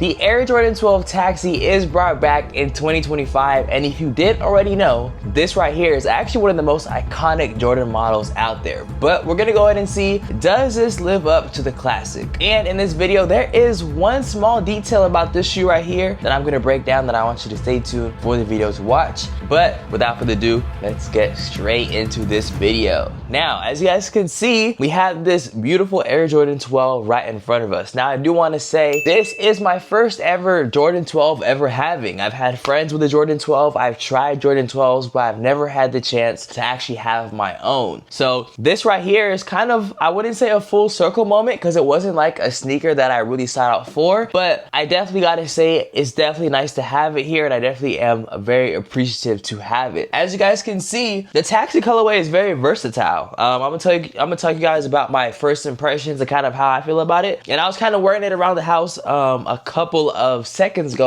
The Air Jordan 12 Taxi is brought back in 2025, and if you didn't already know, this right here is actually one of the most iconic Jordan models out there. But we're gonna go ahead and see, does this live up to the classic? And in this video, there is one small detail about this shoe right here that I'm gonna break down that I want you to stay tuned for the video to watch. But without further ado, let's get straight into this video. Now, as you guys can see, we have this beautiful Air Jordan 12 right in front of us. Now, I do wanna say, this is my first ever Jordan 12 ever having. I've had friends with the Jordan 12, I've tried Jordan 12s, but I've never had the chance to actually have my own. So this right here is kind of, I wouldn't say a full circle moment because it wasn't like a sneaker that I really sought out for, but I definitely gotta say it's definitely nice to have it here, and I definitely am very appreciative to have it. As you guys can see, the Taxi colorway is very versatile. I'm gonna tell you guys about my first impressions and kind of how I feel about it. And I was kind of wearing it around the house a couple of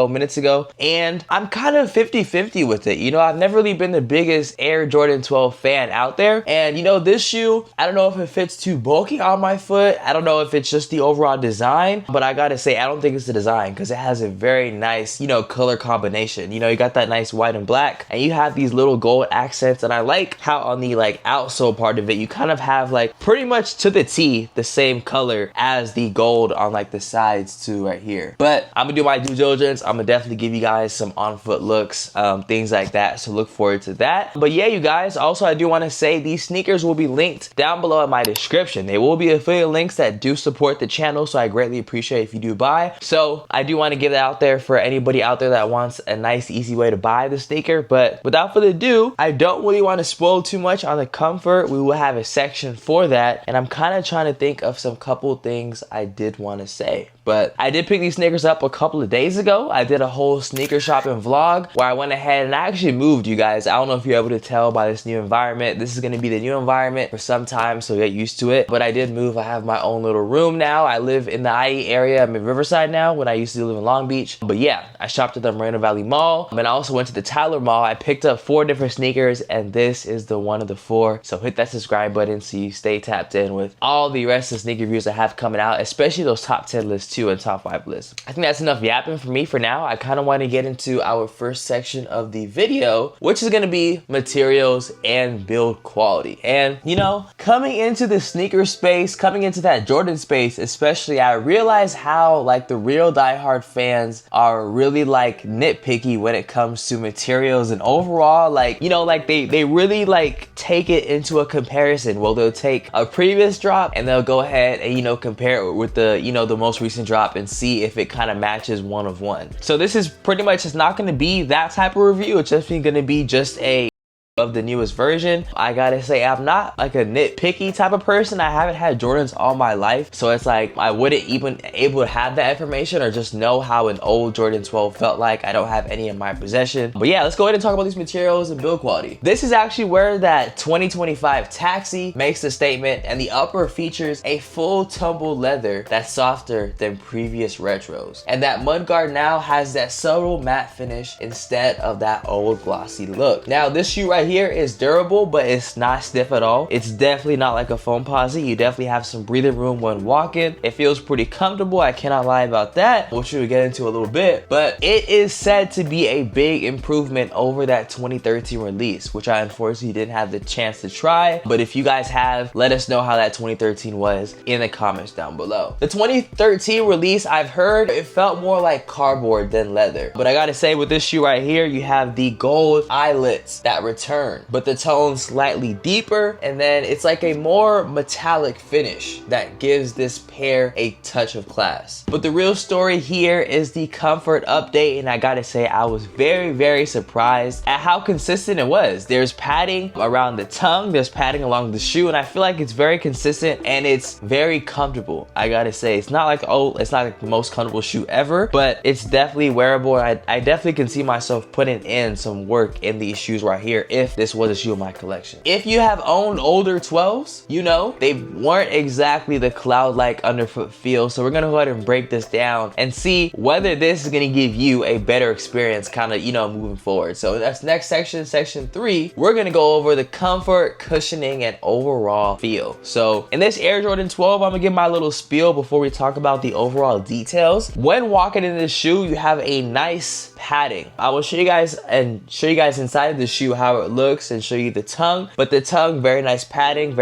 minutes ago, and I'm kind of 50-50 with it. You know, I've never really been the biggest Air Jordan 12 fan out there, and you know, this shoe, I don't know if it fits too bulky on my foot. I don't know if it's just the overall design, but I gotta say, I don't think it's the design because it has a very nice, you know, color combination. You know, you got that nice white and black, and you have these little gold accents, and I like how on the like outsole part of it, you kind of have like pretty much to the T the same color as the gold on like the sides too right here. But I'm gonna do my due diligence. I'm gonna definitely give you guys some on foot looks, things like that, so look forward to that. But yeah, you guys, also I do want to say these sneakers will be linked down below in my description. They will be affiliate links that do support the channel, so I greatly appreciate if you do buy. So I do want to get it out there for anybody out there that wants a nice easy way to buy the sneaker. But without further ado, I don't really want to spoil too much on the comfort. We will have a section for that, and I'm kind of trying to think of some couple things I did want to say. But I did pick these sneakers up a couple of days ago. I did a whole sneaker shopping vlog where I went ahead and I actually moved, you guys. I don't know if you're able to tell by this new environment. This is going to be the new environment for some time, so get used to it. But I did move. I have my own little room now. I live in the IE area. I'm in Riverside now when I used to live in Long Beach. But yeah, I shopped at the Moreno Valley Mall, and I also went to the Tyler Mall. I picked up 4 different sneakers, and this is the one of the 4. So hit that subscribe button so you stay tapped in with all the rest of the sneaker reviews I have coming out, especially those top 10 lists too and top 5 lists. I think that's enough yapping for me for now. I kind of want to get into our first section of the video, which is going to be materials and build quality. And you know, coming into the sneaker space, coming into that Jordan space especially, I realize how like the real diehard fans are really like nitpicky when it comes to materials and overall, like, you know, like they really like take it into a comparison. Well, they'll take a previous drop and they'll go ahead and, you know, compare it with the, you know, the most recent drop and see if it kind of matches one of one. So this is pretty much just not going to be that type of review. It's just going to be just a of the newest version. I gotta say, I'm not like a nitpicky type of person. I haven't had Jordans all my life, so it's like I wouldn't even able to have that information or just know how an old Jordan 12 felt like. I don't have any in my possession. But yeah, let's go ahead and talk about these materials and build quality. This is actually where that 2025 Taxi makes a statement, and the upper features a full tumble leather that's softer than previous retros, and that mudguard now has that subtle matte finish instead of that old glossy look. Now this shoe right here is durable, but it's not stiff at all. It's definitely not like a foam posit. You definitely have some breathing room when walking. It feels pretty comfortable, I cannot lie about that, which we'll get into a little bit. But it is said to be a big improvement over that 2013 release, which I unfortunately didn't have the chance to try. But if you guys have, let us know how that 2013 was in the comments down below. The 2013 release, I've heard it felt more like cardboard than leather. But I gotta say, with this shoe right here, you have the gold eyelets that return, but the tone slightly deeper, and then it's like a more metallic finish that gives this pair a touch of class. But the real story here is the comfort update, and I gotta say, I was very surprised at how consistent it was. There's padding around the tongue, there's padding along the shoe, and I feel like it's very consistent and it's very comfortable. I gotta say, it's not like, oh, it's not like the most comfortable shoe ever, but it's definitely wearable. I definitely can see myself putting in some work in these shoes right here if if this was a shoe in my collection. If you have owned older 12s, you know, they weren't exactly the cloud-like underfoot feel. So we're gonna go ahead and break this down and see whether this is gonna give you a better experience kind of, you know, moving forward. So that's next section, section 3. We're gonna go over the comfort, cushioning, and overall feel. So in this Air Jordan 12, I'm gonna give my little spiel before we talk about the overall details. When walking in this shoe, you have a nice padding. I will show you guys inside of the shoe how it looks and show you the tongue. But the tongue, very nice padding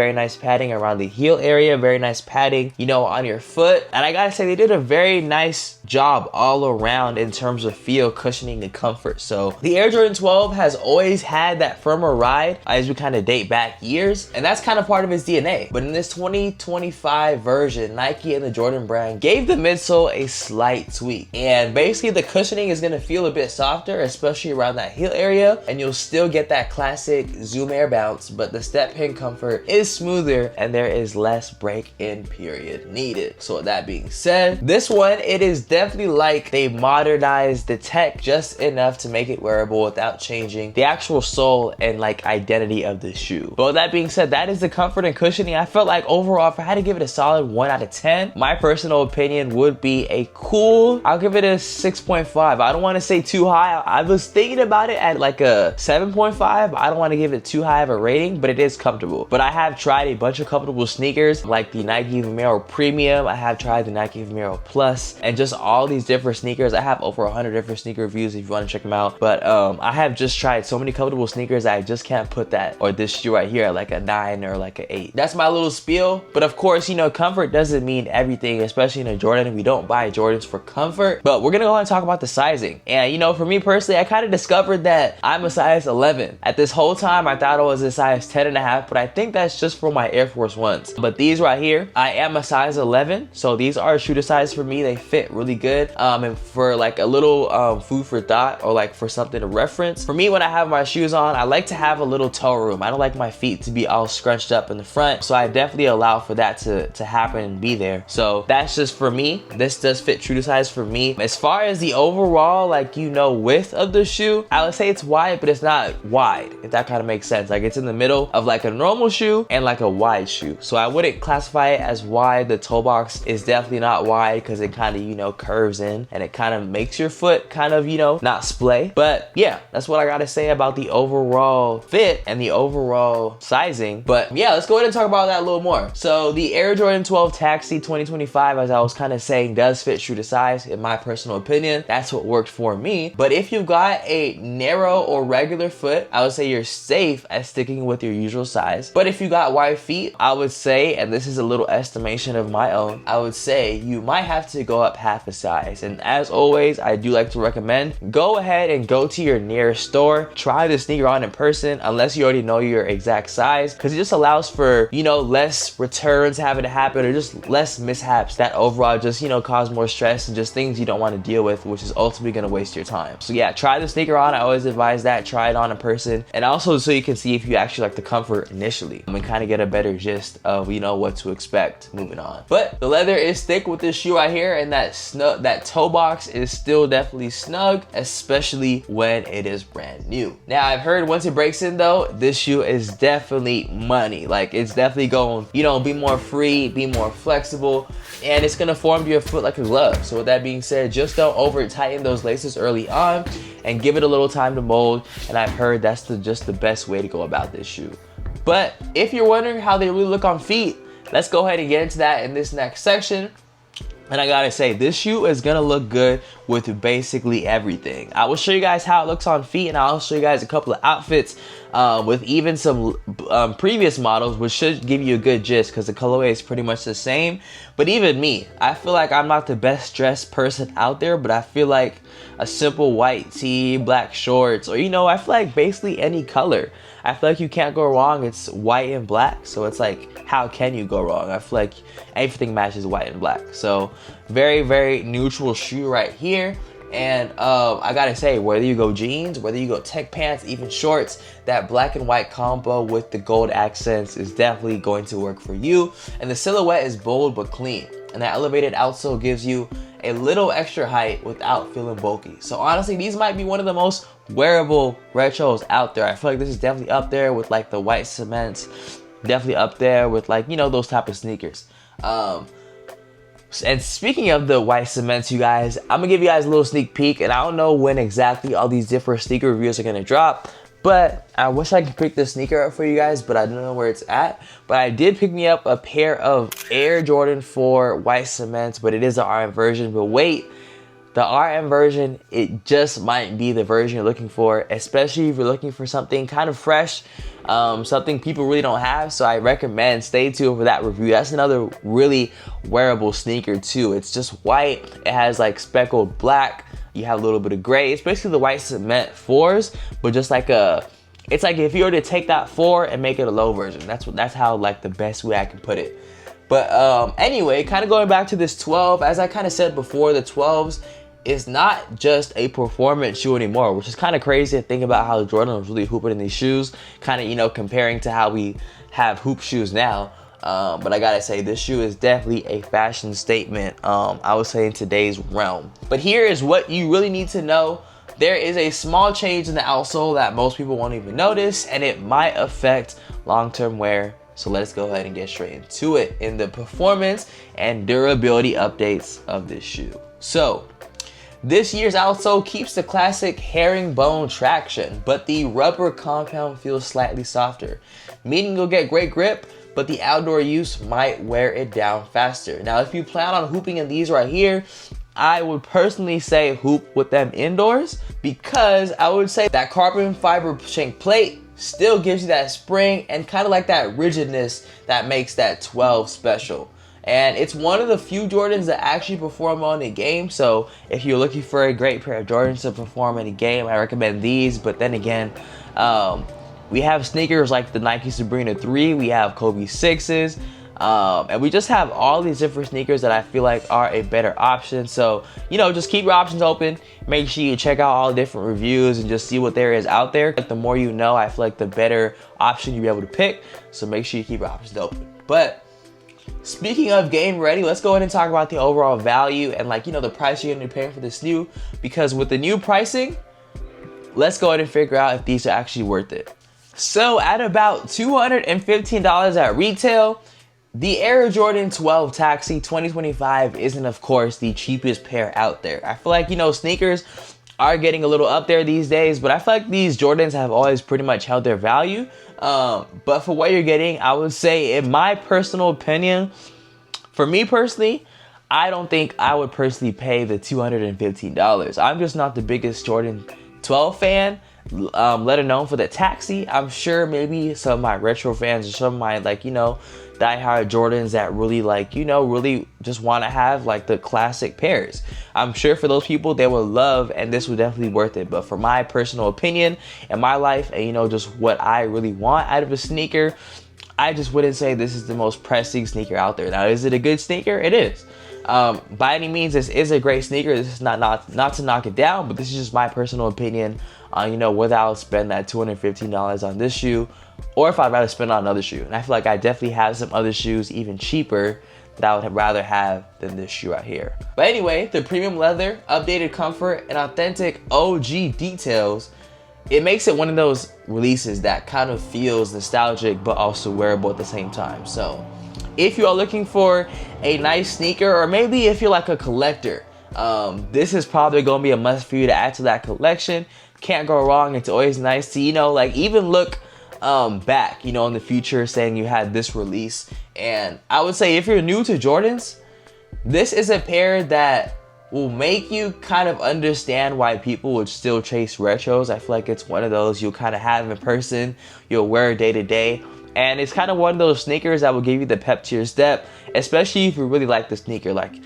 around the heel area, very nice padding, you know, on your foot. And I gotta say, they did a very nice job all around in terms of feel, cushioning, and comfort. So the Air Jordan 12 has always had that firmer ride as we kind of date back years, and that's kind of part of its DNA. But in this 2025 version, Nike and the Jordan brand gave the midsole a slight tweak, and basically the cushioning is going to feel a bit softer, especially around that heel area, and you'll still get that classic Zoom Air bounce, but the step pin comfort is smoother and there is less break-in period needed. So with that being said, this one, it is definitely like they modernized the tech just enough to make it wearable without changing the actual soul and like identity of the shoe. But with that being said, that is the comfort and cushioning. I felt like overall, if I had to give it a solid 1 out of 10, my personal opinion would be a cool, I'll give it a 6.5. I don't want to say too high. I was thinking about it at like a 7.5. I don't want to give it too high of a rating, but it is comfortable. But I have tried a bunch of comfortable sneakers like the Nike Vomero Premium. I have tried the Nike Vomero Plus, and just all these different sneakers. I have over 100 different sneaker reviews if you want to check them out. But I have just tried so many comfortable sneakers that I just can't put that or this shoe right here at like a 9 or like an 8. That's my little spiel. But of course, you know, comfort doesn't mean everything, especially in a Jordan. We don't buy Jordans for comfort. But we're gonna go ahead and talk about the sizing. And you know, for me personally, I kind of discovered that I'm a size 11. At this whole time, I thought I was a size 10.5, but I think that's just for my Air Force Ones. But these right here, I am a size 11. So these are true to size for me. They fit really good. And for like a little food for thought or like for something to reference, for me, when I have my shoes on, I like to have a little toe room. I don't like my feet to be all scrunched up in the front. So I definitely allow for that to happen and be there. So that's just for me. This does fit true to size for me. As far as the overall, like, you know, width of the shoe, I would say it's wide, but it's not wide, if that kind of makes sense. Like, it's in the middle of like a normal shoe and like a wide shoe. So I wouldn't classify it as wide. The toe box is definitely not wide because it kind of, you know, curves in and it kind of makes your foot kind of, you know, not splay. But yeah, that's what I gotta say about the overall fit and the overall sizing. But yeah, let's go ahead and talk about that a little more. So the Air Jordan 12 Taxi 2025, as I was kind of saying, does fit true to size in my personal opinion. That's what worked for me. But if you've got a narrow or regular foot, I would say you're safe at sticking with your usual size. But if you got wide feet, I would say, and this is a little estimation of my own, I would say you might have to go up half a size. And as always, I do like to recommend, go ahead and go to your nearest store, try the sneaker on in person, unless you already know your exact size, because it just allows for, you know, less returns having to happen or just less mishaps that overall just, you know, cause more stress and just things you don't want to deal with, which is ultimately going to waste your time. So yeah, try the sneaker on. I always advise that. Try it on in person, and also so you can see if you actually like the comfort initially and kind of get a better gist of, you know, what to expect moving on. But the leather is thick with this shoe right here, and that toe box is still definitely snug, especially when it is brand new. Now I've heard once it breaks in though, this shoe is definitely money. Like, it's definitely going, you know, be more free, be more flexible, and it's gonna form to your foot like a glove. So with that being said, just don't over tighten those laces early on and give it a little time to mold. And I've heard that's just the best way to go about this shoe. But if you're wondering how they really look on feet, let's go ahead and get into that in this next section. And I gotta say, this shoe is gonna look good with basically everything. I will show you guys how it looks on feet, and I'll show you guys a couple of outfits with even some previous models, which should give you a good gist because the colorway is pretty much the same. But even me, I feel like I'm not the best dressed person out there, but I feel like a simple white tee, black shorts, or, you know, I feel like basically any color, I feel like you can't go wrong. It's white and black, so it's like, how can you go wrong? I feel like everything matches white and black. So very, very neutral shoe right here. And I gotta say, whether you go jeans, whether you go tech pants, even shorts, that black and white combo with the gold accents is definitely going to work for you. And the silhouette is bold but clean, and that elevated outsole gives you a little extra height without feeling bulky. So honestly, these might be one of the most wearable retros out there. I feel like this is definitely up there with like the white cements, definitely up there with like, you know, those type of sneakers. And speaking of the white cements, you guys, I'm gonna give you guys a little sneak peek, and I don't know when exactly all these different sneaker reviews are gonna drop, but I wish I could pick this sneaker up for you guys, but I don't know where it's at. But I did pick me up a pair of Air Jordan 4 white cements, but it is the RM version. But wait, the RM version, it just might be the version you're looking for, especially if you're looking for something kind of fresh, something people really don't have. So I recommend stay tuned for that review. That's another really wearable sneaker too. It's just white, it has like speckled black, you have a little bit of gray. It's basically the white cement 4s, but just like it's like if you were to take that 4 and make it a low version. That's how like the best way I can put it. But anyway, kind of going back to this 12, as I kind of said before, the 12s is not just a performance shoe anymore, which is kind of crazy to think about how Jordan was really hooping in these shoes, kind of, you know, comparing to how we have hoop shoes now. But I gotta say, this shoe is definitely a fashion statement, I would say, in today's realm. But here is what you really need to know. There is a small change in the outsole that most people won't even notice, and it might affect long-term wear. So let's go ahead and get straight into it in the performance and durability updates of this shoe. So this year's outsole keeps the classic herringbone traction, but the rubber compound feels slightly softer, meaning you'll get great grip, but the outdoor use might wear it down faster. Now, if you plan on hooping in these right here, I would personally say hoop with them indoors, because I would say that carbon fiber shank plate still gives you that spring and kind of like that rigidness that makes that 12 special. And it's one of the few Jordans that actually perform well in the game. So if you're looking for a great pair of Jordans to perform in the game, I recommend these. But then again, we have sneakers like the Nike Sabrina 3, we have Kobe 6s, and we just have all these different sneakers that I feel like are a better option. So, you know, just keep your options open. Make sure you check out all the different reviews and just see what there is out there. Like, the more you know, I feel like the better option you'll be able to pick. So make sure you keep your options open. But speaking of game ready, let's go ahead and talk about the overall value and, like, you know, the price you're gonna be paying for this new, because with the new pricing, let's go ahead and figure out if these are actually worth it. So at about $215 at retail, the Air Jordan 12 Taxi 2025 isn't, of course, the cheapest pair out there. I feel like, you know, sneakers are getting a little up there these days, but I feel like these Jordans have always pretty much held their value. But for what you're getting, I would say, in my personal opinion, for me personally, I don't think I would personally pay the $215. I'm just not the biggest Jordan 12 fan, let alone for the Taxi. I'm sure maybe some of my retro fans or some of my, like, you know, diehard Jordans that really, like, you know, really just want to have like the classic pairs. I'm sure for those people, they will love, and this would definitely be worth it. But for my personal opinion and my life, and, you know, just what I really want out of a sneaker, I just wouldn't say this is the most pressing sneaker out there. Now, is it a good sneaker? It is. By any means, this is a great sneaker. This is not to knock it down, but this is just my personal opinion on, you know, whether I'll spend that $215 on this shoe, or if I'd rather spend on another shoe. And I feel like I definitely have some other shoes even cheaper that I would rather have than this shoe right here. But anyway, the premium leather, updated comfort, and authentic OG details, it makes it one of those releases that kind of feels nostalgic but also wearable at the same time. So if you are looking for a nice sneaker, or maybe if you're like a collector, this is probably gonna be a must for you to add to that collection. Can't go wrong. It's always nice to, you know, like, even look back, you know, in the future, saying you had this release. And I would say, if you're new to Jordans, this is a pair that will make you kind of understand why people would still chase retros. I feel like it's one of those you'll kind of have in person, you'll wear day to day, and it's kind of one of those sneakers that will give you the pep to your step, especially if you really like the sneaker. Like,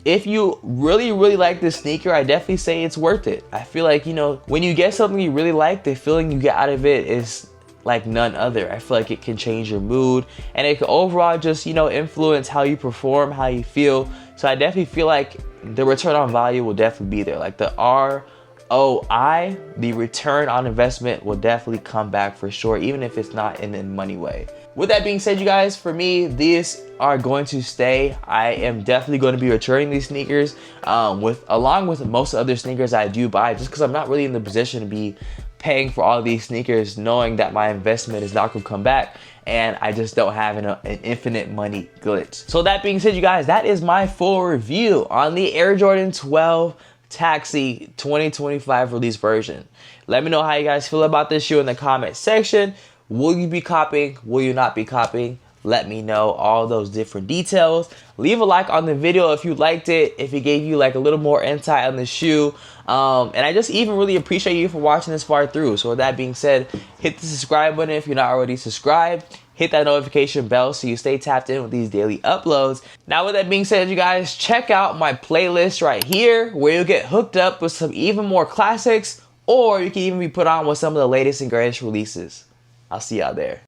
if you really like this sneaker, I definitely say it's worth it. I feel like, you know, when you get something you really like, the feeling you get out of it is like none other. I feel like it can change your mood, and it can overall just, you know, influence how you perform, how you feel. So I definitely feel like the return on value will definitely be there. Like, the ROI, the return on investment, will definitely come back for sure, even if it's not in a money way. With that being said, you guys, for me, these are going to stay. I am definitely going to be returning these sneakers along with most other sneakers I do buy, just because I'm not really in the position to be paying for all these sneakers knowing that my investment is not going to come back, and I just don't have an infinite money glitch. So that being said, you guys, that is my full review on the Air Jordan 12 Taxi 2025 release version. Let me know how you guys feel about this shoe in the comment section. Will you be copying? Will you not be copying? Let me know all those different details. Leave a like on the video if you liked it, if it gave you like a little more insight on the shoe. And I just even really appreciate you for watching this far through. So with that being said, hit the subscribe button if you're not already subscribed. Hit that notification bell so you stay tapped in with these daily uploads. Now with that being said, you guys, check out my playlist right here where you'll get hooked up with some even more classics, or you can even be put on with some of the latest and greatest releases. I'll see y'all there.